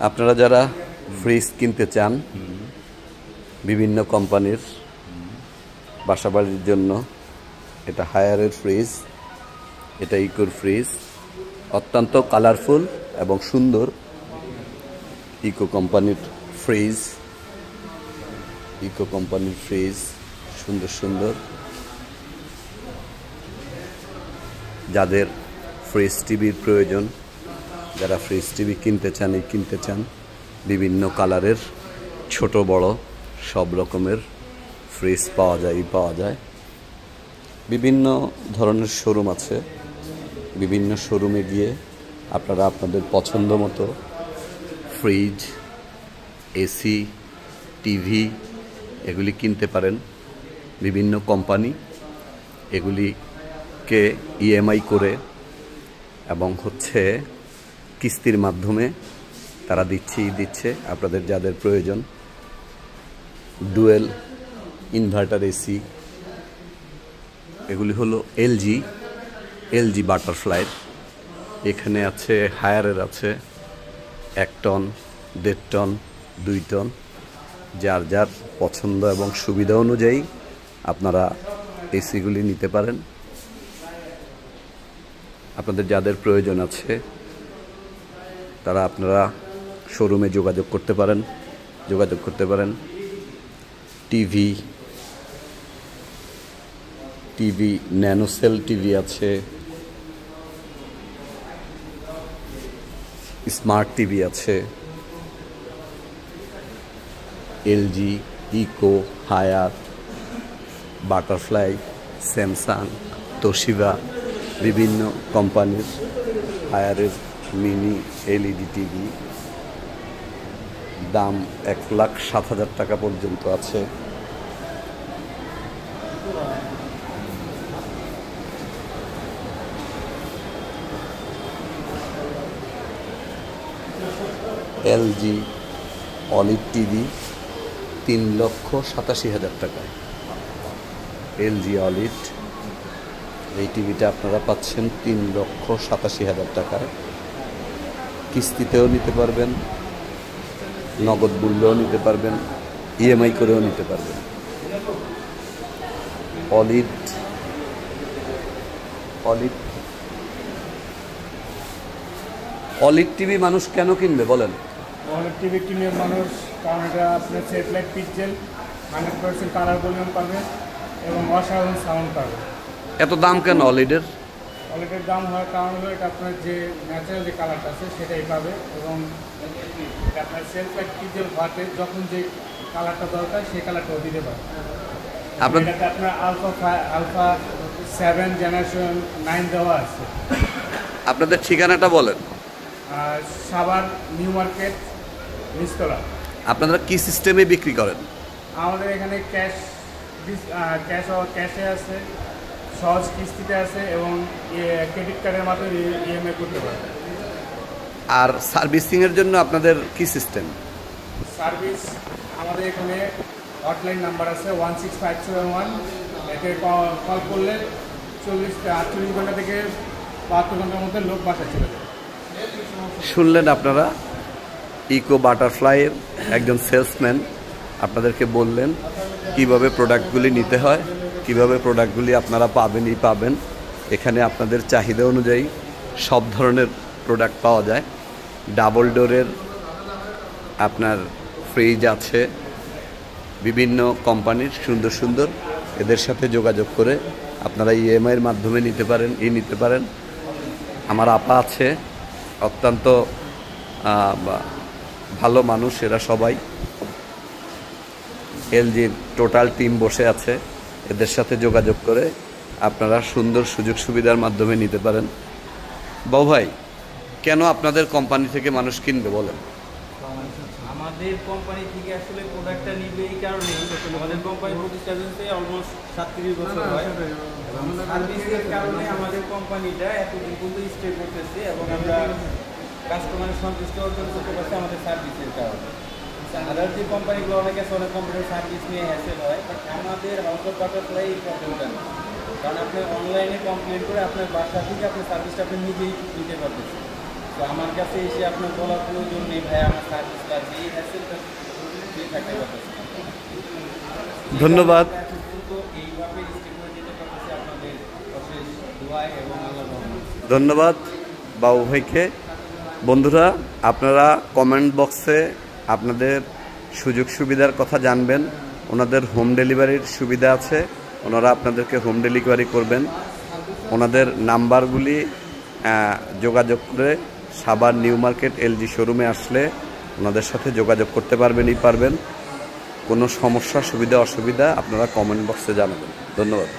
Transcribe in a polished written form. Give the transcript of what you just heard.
আপনারা যারা ফ্রিজ কিনতে চান বিভিন্ন কোম্পানির বাসাবাড়ির জন্য, এটা হায়ারের ফ্রিজ, এটা ইকোর ফ্রিজ, অত্যন্ত কালারফুল এবং সুন্দর। ইকো কোম্পানির ফ্রিজ, ইকো কোম্পানির ফ্রিজ সুন্দর সুন্দর। যাদের ফ্রিজ টিভির প্রয়োজন, যারা ফ্রিজ টিভি কিনতে চান, বিভিন্ন কালারের ছোট বড় সব রকমের ফ্রিজ পাওয়া যায়। বিভিন্ন ধরনের শোরুম আছে, বিভিন্ন শোরুমে গিয়ে আপনারা আপনাদের পছন্দ মতো ফ্রিজ, এসি, টিভি এগুলি কিনতে পারেন। বিভিন্ন কোম্পানি এগুলিকে ইএমআই করে এবং কিস্তির মাধ্যমে তারা দিচ্ছে। আপনাদের যাদের প্রয়োজন, ডুয়েল ইনভার্টার এসি, এগুলি হলো এলজি বাটারফ্লাই। এখানে আছে হায়ারের, আছে 1 টন, 1.5 টন, 2 টন। যার যার পছন্দ এবং সুবিধা অনুযায়ী আপনারা এসিগুলি নিতে পারেন। আপনাদের যাদের প্রয়োজন আছে তারা আপনারা শোরুমে যোগাযোগ করতে পারেন। টিভি ন্যানোসেল টিভি আছে, স্মার্ট টিভি আছে, LG, Eco, Haier, Butterfly, Samsung, Toshiba, বিভিন্ন কোম্পানির হায়ারের মিনি এলইডি টিভি, দাম 1,07,000 টাকা পর্যন্ত আছে। এলজি অলিভ টিভি 3,87,000 টাকায়। এলজি অলিভ এই টিভিটা আপনারা পাচ্ছেন 3,87,000 টাকায়। কিস্তিতেও নিতে পারবেন, নগদ মূল্যও নিতে পারবেন, ইএমআই করেও নিতে পারবেন। অলিভ টিভি মানুষ কেন কিনবে বলেন? অলিভ টিভি কিনবে মানুষ কারণ এটা আপনার সেটেলাইট পিক্সেল, 100% কালার ভলিউম পাবে এবং অসাধারণ সাউন্ড পাবে। এত দাম কেন অলিভের? অলিভের দাম হওয়ার কারণ হলো এটা আপনার যে ন্যাচারাল যে কালারটা আছে সেটাই পাবে এবং আপনার সেটেলাইট পিক্সেল হওয়াতে যখন যে কালারটা দরকার সেই কালারটাও দিতে পারে। এটাতে আপনার আলফা 7 জেনারেশন 9 দেওয়া আছে। আপনাদের ঠিকানাটা বলেন। সাভার নিউ মার্কেট নিচতলা। আপনারা কি সিস্টেমে বিক্রি করেন? আমাদের এখানে ক্যাশে আছে, সহজ কিস্তিতে আছে এবং ক্রেডিট কার্ডের মাধ্যমে ইএমআই করতে পারবেন। আর সার্ভিসিংয়ের জন্য আপনাদের কি সিস্টেম? সার্ভিস আমাদের এখানে হটলাইন নাম্বার আছে 16571, এতে কল করলে 48 ঘন্টা থেকে 72 ঘন্টার মধ্যে লোক বাসায় চলে যাবে। শুনলেন আপনারা, ইকো বাটারফ্লাইয়ের একজন সেলসম্যান আপনাদেরকে বললেন কিভাবে প্রোডাক্টগুলি নিতে হয়, কিভাবে প্রোডাক্টগুলি আপনারা পাবেন। এখানে আপনাদের চাহিদা অনুযায়ী সব ধরনের প্রোডাক্ট পাওয়া যায়। ডাবল ডোরের আপনার ফ্রিজ আছে, বিভিন্ন কোম্পানির সুন্দর। এদের সাথে যোগাযোগ করে আপনারা ইএমআইয়ের মাধ্যমে নিতে পারেন। আমার আপা আছে, অত্যন্ত ভালো মানুষ এরা সবাই। এলজির টোটাল টিম বসে আছে, এদের সাথে যোগাযোগ করে আপনারা সুন্দর সুযোগ সুবিধার মাধ্যমে নিতে পারেন। বাবু ভাই, কেন আপনাদের কোম্পানি থেকে মানুষ কিনবে বলেন? আমাদের কোম্পানি থেকে আসলে প্রোডাক্টটা নিবে এই কারণেই, আমাদের কোম্পানি প্রতিষ্ঠা হয়েছে অলমোস্ট 37 বছর হয় এবং সার্ভিসের কারণে আমাদের কোম্পানিটা এতদিন পর্যন্ত স্টে করতেছে এবং আমরা কাস্টমারের সন্তুষ্ট অর্জন করতে পারছি আমাদের সার্ভিসের কারণে। আদার যে কোম্পানিগুলো অনেক কোম্পানির সার্ভিস নিয়ে হ্যাসেল হয়, বাট আমাদের হাউস অফ বাটারফ্লাই এই প্রবলেমটা নেই। কারণ আপনি অনলাইনে কমপ্লেন করে আপনার বাসা থেকে আপনার সার্ভিসটা আপনি নিজেই নিতে পারতেছেন। তো আমার কাছে এসে আপনার বলার প্রয়োজন নেই ভাই, আমার সার্ভিসটা যেই হ্যাসেলটা ফ্রি থাকতে পারতেছে। ধন্যবাদ। এইভাবে স্টেপ হয়ে যেতে পারতেছে আপনাদের অশেষ দোয়ায় এবং আল্লাহর রহমতে। ধন্যবাদ বাবু ভাইকে। বন্ধুরা, আপনারা কমেন্ট বক্সে আপনাদের সুযোগ সুবিধার কথা জানবেন। ওনাদের হোম ডেলিভারির সুবিধা আছে, ওনারা আপনাদেরকে হোম ডেলিভারি করবেন। ওনাদের নাম্বারগুলি যোগাযোগ করে সাভার নিউ মার্কেট এলজি শোরুমে আসলে ওনাদের সাথে যোগাযোগ করতে পারবেন। কোনো সমস্যা সুবিধা অসুবিধা আপনারা কমেন্ট বক্সে জানাবেন। ধন্যবাদ।